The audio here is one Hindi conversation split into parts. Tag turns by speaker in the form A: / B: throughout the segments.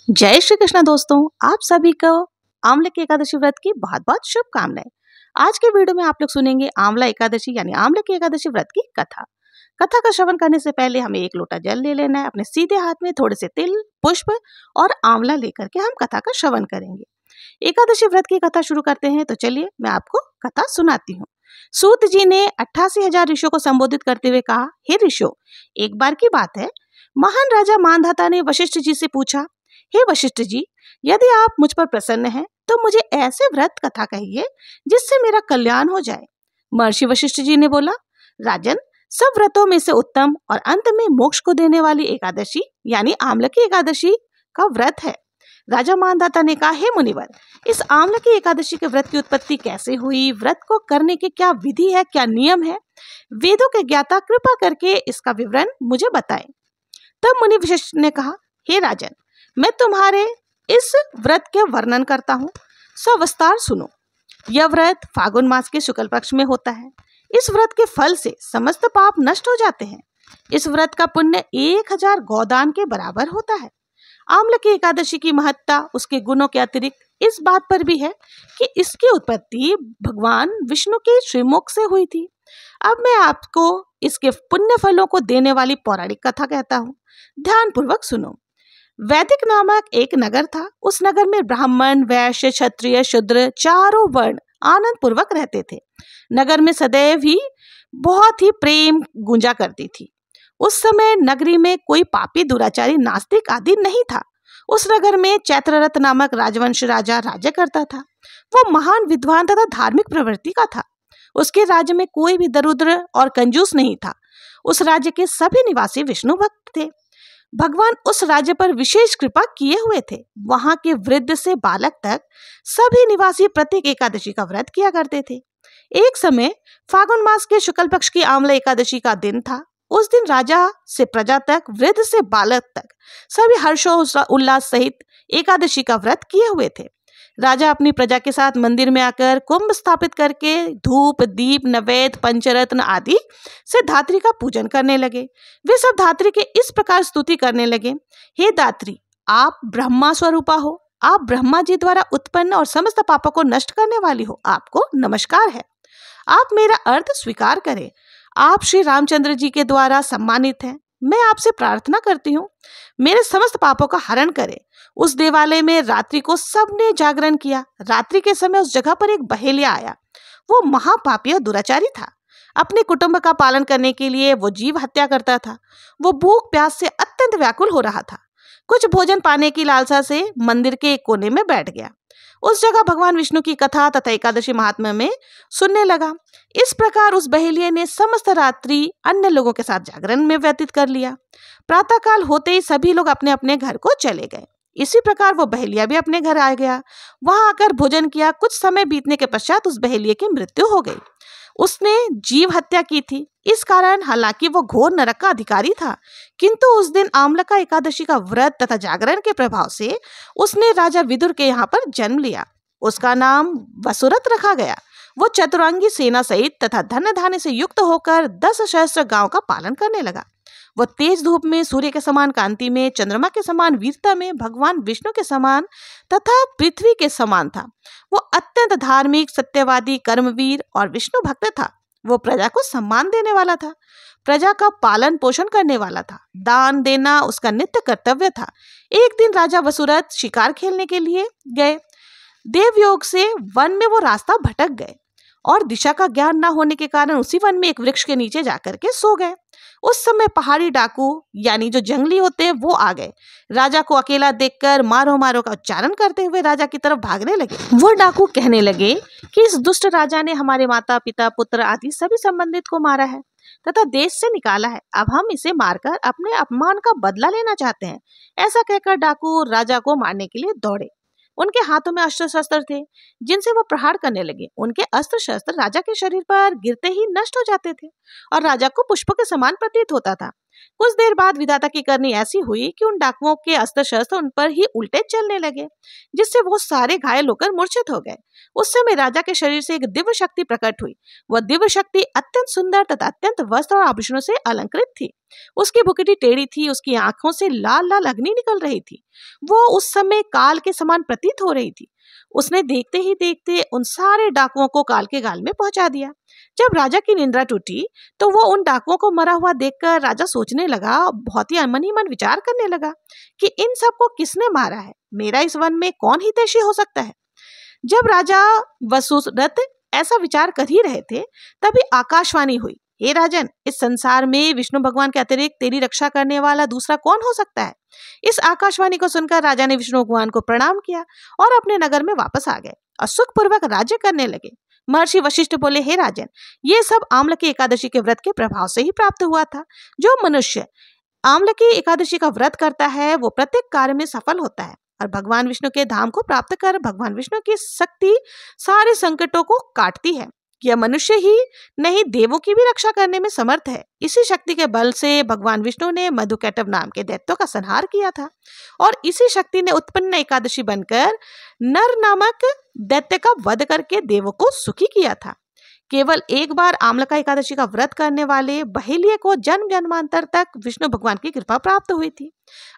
A: जय श्री कृष्ण दोस्तों, आप सभी को आंवले की एकादशी व्रत की बहुत बहुत शुभकामनाएं। आज के वीडियो में आप लोग सुनेंगे आंवला एकादशी यानी आंवले की एकादशी व्रत की कथा। कथा का श्रवण करने से पहले हमें एक लोटा जल ले लेना है। अपने सीधे हाथ में थोड़े से तिल, पुष्प और आंवला लेकर के हम कथा का श्रवण करेंगे। एकादशी व्रत की कथा शुरू करते हैं। तो चलिए मैं आपको कथा सुनाती हूँ। सूत जी ने 88,000 ऋषियों को संबोधित करते हुए कहा, हे ऋषियों, एक बार की बात है, महान राजा मानधाता ने वशिष्ठ जी से पूछा, हे वशिष्ठ जी, यदि आप मुझ पर प्रसन्न हैं तो मुझे ऐसे व्रत कथा कहिए जिससे मेरा कल्याण हो जाए। महर्षि वशिष्ठ जी ने बोला, राजन, सब व्रतों में से उत्तम और अंत में मोक्ष को देने वाली एकादशी यानी आंवला की एकादशी का व्रत है। राजा मानधाता ने कहा, हे मुनिवर, इस आंवला की एकादशी के व्रत की उत्पत्ति कैसे हुई, व्रत को करने के क्या विधि है, क्या नियम है, वेदों के ज्ञाता कृपा करके इसका विवरण मुझे बताएं। तब मुनि वशिष्ठ ने कहा, हे राजन, मैं तुम्हारे इस व्रत के वर्णन करता हूँ, सविस्तार सुनो। यह व्रत फागुन मास के शुक्ल पक्ष में होता है। इस व्रत के फल से समस्त पाप नष्ट हो जाते हैं। इस व्रत का पुण्य 1000 गौदान के बराबर होता है। आंवला की एकादशी की महत्ता उसके गुणों के अतिरिक्त इस बात पर भी है कि इसकी उत्पत्ति भगवान विष्णु के श्रीमुख से हुई थी। अब मैं आपको इसके पुण्य फलों को देने वाली पौराणिक कथा कहता हूँ, ध्यान पूर्वक सुनो। वैदिक नामक एक नगर था। उस नगर में ब्राह्मण, वैश्य, क्षत्रिय, शूद्र चारों वर्ण आनंद पूर्वक रहते थे। नगर में सदैव ही बहुत ही प्रेम गूंजा करती थी। उस समय नगरी में कोई पापी, दुराचारी, नास्तिक आदि नहीं था। उस नगर में चैत्ररथ नामक राजवंश राजा राज्य करता था। वो महान विद्वान तथा धार्मिक प्रवृत्ति का था। उसके राज्य में कोई भी दरिद्र और कंजूस नहीं था। उस राज्य के सभी निवासी विष्णु भक्त थे। भगवान उस राज्य पर विशेष कृपा किए हुए थे। वहां के वृद्ध से बालक तक सभी निवासी प्रत्येक एकादशी का व्रत किया करते थे। एक समय फागुन मास के शुक्ल पक्ष की आंवला एकादशी का दिन था। उस दिन राजा से प्रजा तक, वृद्ध से बालक तक सभी हर्षोल्लास सहित एकादशी का व्रत किए हुए थे। राजा अपनी प्रजा के साथ मंदिर में आकर कुंभ स्थापित करके धूप, दीप, नैवेद्य, पंचरत्न आदि से धात्री का पूजन करने लगे। वे सब धात्री के इस प्रकार स्तुति करने लगे, हे धात्री, आप ब्रह्मा स्वरूपा हो, आप ब्रह्मा जी द्वारा उत्पन्न और समस्त पापों को नष्ट करने वाली हो, आपको नमस्कार है। आप मेरा अर्थ स्वीकार करें। आप श्री रामचंद्र जी के द्वारा सम्मानित हैं। मैं आपसे प्रार्थना करती हूँ, मेरे समस्त पापों का हरण करें। उस देवालय में रात्रि को सबने जागरण किया। रात्रि के समय उस जगह पर एक बहेलिया आया। वो महापापी और दुराचारी था। अपने कुटुंब का पालन करने के लिए वो जीव हत्या करता था। वो भूख प्यास से अत्यंत व्याकुल हो रहा था। कुछ भोजन पाने की लालसा से मंदिर के एक कोने में बैठ गया। उस जगह भगवान विष्णु की कथा तथा एकादशी महात्म्य में सुनने लगा। इस प्रकार उस बहेलिये ने समस्त रात्रि अन्य लोगों के साथ जागरण में व्यतीत कर लिया। प्रातःकाल होते ही सभी लोग अपने अपने घर को चले गए। इसी प्रकार वो बहेलिया भी अपने घर आ गया। वहां आकर भोजन किया। कुछ समय बीतने के पश्चात उस बहेलिये की मृत्यु हो गई। उसने जीव हत्या की थी। इस कारण हालांकि वो घोर नरक का अधिकारी था, किंतु उस दिन आंवला का एकादशी का व्रत तथा जागरण के प्रभाव से उसने राजा विदुर के यहाँ पर जन्म लिया। उसका नाम वसुरथ रखा गया। वो चतुरंगी सेना सहित तथा धन धान्य से युक्त होकर 10 सहस्त्र गांव का पालन करने लगा। वो तेज धूप में, सूर्य के समान कांति में, चंद्रमा के समान वीरता में, भगवान विष्णु के समान तथा पृथ्वी के समान था। वो अत्यंत धार्मिक, सत्यवादी, कर्मवीर और विष्णु भक्त था। वो प्रजा को सम्मान देने वाला था, प्रजा का पालन पोषण करने वाला था। दान देना उसका नित्य कर्तव्य था। एक दिन राजा वसुरथ शिकार खेलने के लिए गए। देवयोग से वन में वो रास्ता भटक गए और दिशा का ज्ञान न होने के कारण उसी वन में एक वृक्ष के नीचे जाकर के सो गए। उस समय पहाड़ी डाकू यानी जो जंगली होते हैं वो आ गए। राजा को अकेला देखकर मारो मारो का उच्चारण करते हुए राजा की तरफ भागने लगे। वो डाकू कहने लगे कि इस दुष्ट राजा ने हमारे माता, पिता, पुत्र आदि सभी संबंधित को मारा है तथा देश से निकाला है। अब हम इसे मारकर अपने अपमान का बदला लेना चाहते हैं। ऐसा कहकर डाकू राजा को मारने के लिए दौड़े। उनके हाथों में अस्त्र शस्त्र थे जिनसे वो प्रहार करने लगे। उनके अस्त्र शस्त्र राजा के शरीर पर गिरते ही नष्ट हो जाते थे और राजा को पुष्पों के समान प्रतीत होता था। कुछ देर बाद विधाता की करनी ऐसी हुई कि उन डाकुओं के अस्त्र शस्त्र उन पर ही उल्टे चलने लगे, जिससे वो सारे घायल होकर मूर्छित हो गए। उस समय राजा के शरीर से एक दिव्य शक्ति प्रकट हुई। वह दिव्य शक्ति अत्यंत सुंदर तथा अत्यंत वस्त्र और आभूषणों से अलंकृत थी। उसकी भुकटी टेढ़ी थी, उसकी आंखों से लाल लाल अग्नि निकल रही थी। वो उस समय काल के समान प्रतीत हो रही थी। उसने देखते ही देखते उन सारे डाकुओं को काल के गाल में पहुंचा दिया। जब राजा की निंद्रा टूटी तो वो उन डाकुओं को मरा हुआ देखकर राजा सोचने लगा, बहुत ही मन ही मन विचार करने लगा कि इन सबको किसने मारा है, मेरा इस वन में कौन हितैषी हो सकता है। जब राजा वसुरथ ऐसा विचार कर ही रहे थे, तभी आकाशवाणी हुई, हे राजन, इस संसार में विष्णु भगवान के अतिरिक्त तेरी रक्षा करने वाला दूसरा कौन हो सकता है। इस आकाशवाणी को सुनकर राजा ने विष्णु भगवान को प्रणाम किया और अपने नगर में वापस आ गए और सुखपूर्वक राज्य करने लगे। महर्षि वशिष्ठ बोले, हे राजन, ये सब आम्लकी एकादशी के व्रत के प्रभाव से ही प्राप्त हुआ था। जो मनुष्य आम्लकी एकादशी का व्रत करता है वो प्रत्येक कार्य में सफल होता है और भगवान विष्णु के धाम को प्राप्त कर भगवान विष्णु की शक्ति सारे संकटों को काटती है। यह मनुष्य ही नहीं, देवों की भी रक्षा करने में समर्थ है। इसी शक्ति के बल से भगवान विष्णु ने मधुकैटभ नाम के दैत्यों का संहार किया था और इसी शक्ति ने उत्पन्न एकादशी बनकर नर नामक दैत्य का वध करके देवों को सुखी किया था। केवल एक बार आम्लका एकादशी का व्रत करने वाले बहेलिये को जन्म जन्मांतर तक विष्णु भगवान की कृपा प्राप्त हुई थी।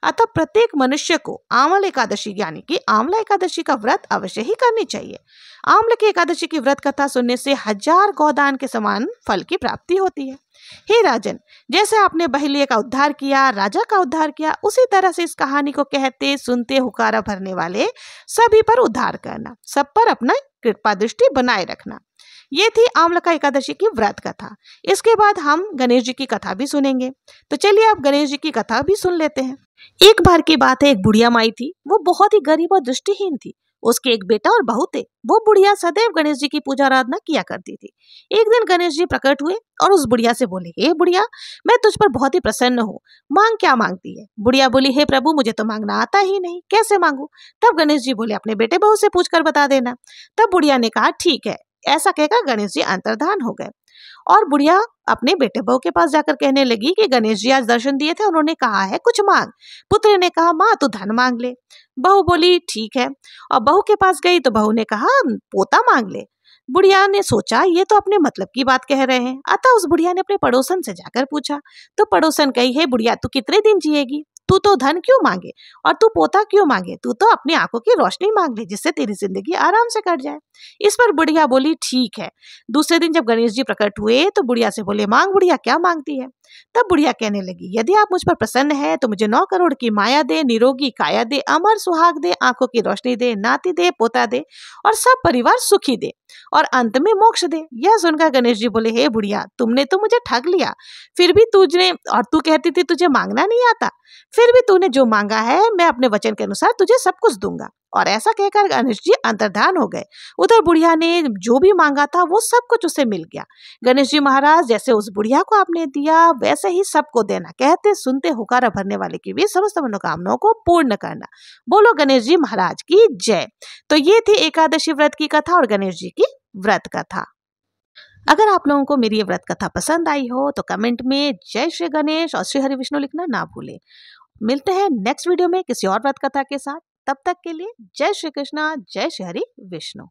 A: अतः प्रत्येक मनुष्य को आम्ल एकादशी यानी कि आम्ला एकादशी का व्रत अवश्य ही करनी चाहिए। आम्ल की एकादशी की व्रत कथा सुनने से 1000 गोदान के समान फल की प्राप्ति होती है। हे राजन, जैसे आपने बहेलिये का उद्धार किया, राजा का उद्धार किया, उसी तरह से इस कहानी को कहते सुनते हुकारा भरने वाले सभी पर उद्धार करना, सब पर अपना कृपा दृष्टि बनाए रखना। ये थी आम्लका एकादशी की व्रत कथा। इसके बाद हम गणेश जी की कथा भी सुनेंगे। तो चलिए अब गणेश जी की कथा भी सुन लेते हैं। एक बार की बात है, एक बुढ़िया माई थी। वो बहुत ही गरीब और दृष्टिहीन थी। उसके एक बेटा और बहू थे। वो बुढ़िया सदैव गणेश जी की पूजा आराधना किया करती थी। एक दिन गणेश जी प्रकट हुए और उस बुढ़िया से बोले, हे बुढ़िया, मैं तुझ पर बहुत ही प्रसन्न हूँ, मांग क्या मांगती है। बुढ़िया बोली, हे प्रभु, मुझे तो मांगना आता ही नहीं, कैसे मांगू। तब गणेश जी बोले, अपने बेटे बहू से पूछ कर बता देना। तब बुढ़िया ने कहा, ठीक है। ऐसा कहकर गणेश जी अंतर्धान हो गए और बुढ़िया अपने बेटे बहू के पास जाकर कहने लगी कि गणेश जी आज दर्शन दिए थे, उन्होंने कहा है कुछ मांग। पुत्र ने कहा, माँ तू धन मांग ले। बहू बोली, ठीक है। और बहू के पास गई तो बहू ने कहा, पोता मांग ले। बुढ़िया ने सोचा ये तो अपने मतलब की बात कह रहे हैं। अतः उस बुढ़िया ने अपने पड़ोसन से जाकर पूछा तो पड़ोसन कही, हे बुढ़िया, तू कितने दिन जिएगी, तू तो धन क्यों मांगे और तू पोता क्यों मांगे, तू तो अपनी आंखों की रोशनी मांग ले जिससे तेरी जिंदगी आराम से कट जाए। इस पर बुढ़िया बोली, ठीक है। दूसरे दिन जब गणेश जी प्रकट हुए तो बुढ़िया से बोले, मांग बुढ़िया, क्या मांगती है। तब बुढ़िया कहने लगी, यदि आप मुझ पर प्रसन्न है तो मुझे 9 करोड़ की माया दे, निरोगी काया दे, अमर सुहाग दे, आंखों की रोशनी दे, नाती दे, पोता दे और सब परिवार सुखी दे और अंत में मोक्ष दे। यह सुनकर गणेश जी बोले, हे बुढ़िया, तुमने तो मुझे ठग लिया। फिर भी तुझने, और तू कहती थी तुझे मांगना नहीं आता, फिर भी तूने जो मांगा है मैं अपने वचन के अनुसार तुझे सब कुछ दूंगा। और ऐसा कहकर गणेश जी अंतर्धान हो गए। उधर बुढ़िया ने जो भी मांगा था वो सब कुछ उसे मिल गया। गणेश जी महाराज, जैसे उस बुढ़िया को आपने दिया वैसे ही सबको देना, कहते सुनते हुकारा भरने वाले की भी समस्त मनोकामनाओं को पूर्ण करना। बोलो गणेश जी महाराज की जय। तो ये थी एकादशी व्रत की कथा और गणेश जी की व्रत कथा। अगर आप लोगों को मेरी ये व्रत कथा पसंद आई हो तो कमेंट में जय श्री गणेश और श्री हरि विष्णु लिखना ना भूलें। मिलते हैं नेक्स्ट वीडियो में किसी और व्रत कथा के साथ। तब तक के लिए जय श्री कृष्णा, जय श्री हरि विष्णु।